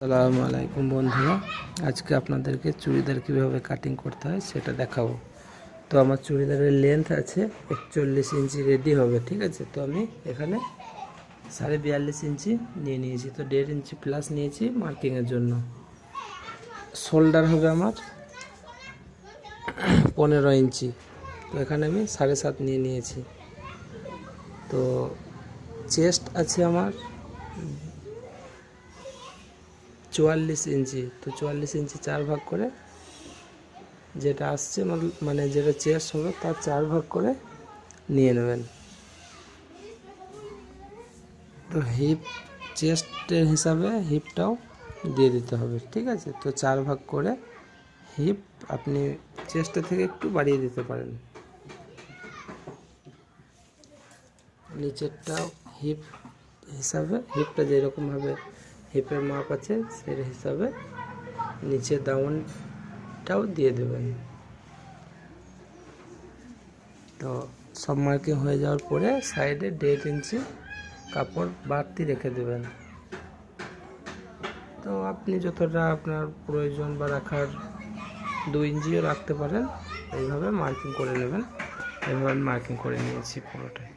আসসালামু আলাইকুম বন্ধুরা, আজকে আপনাদেরকে চুড়িদার কীভাবে কাটিং করতে হয় সেটা দেখাবো। তো আমার চুড়িদারের লেন্থ আছে 41 ইঞ্চি রেডি হবে, ঠিক আছে। তো আমি এখানে 42.5 ইঞ্চি নিয়ে নিয়েছি, তো 1.5 ইঞ্চি প্লাস নিয়েছি মার্কিংয়ের জন্য। শোল্ডার হবে আমার 15 ইঞ্চি, তো এখানে আমি 7.5 নিয়ে নিয়েছি। তো চেস্ট আছে আমার 44 ইঞ্চি, তো 44 ইঞ্চি 4 ভাগ করে যেটা আসছে মানে যেটা চেস্ট হবে তার 4 ভাগ করে নিয়ে নেবেন। তো হিপ চেস্টের হিসাবে হিপটাও দিয়ে দিতে হবে, ঠিক আছে। তো 4 ভাগ করে হিপ আপনি চেস্টের থেকে একটু বাড়িয়ে দিতে পারেন। নিচেরটাও হিপ হিসাবে হিপটা যেরকমভাবে হিপের মাপ আছে সেই হিসাবে নিচের দামনটাও দিয়ে দেবেন। তো সব মার্কিং হয়ে যাওয়ার পরে সাইডে 1.5 ইঞ্চি কাপড় বাড়তি রেখে দেবেন। তো আপনি যতটা আপনার প্রয়োজন বা রাখার 2 ইঞ্চিও রাখতে পারেন, এইভাবে মার্কিং করে নেবেন। এইভাবে মার্কিং করে নিয়েছি পুরোটাই।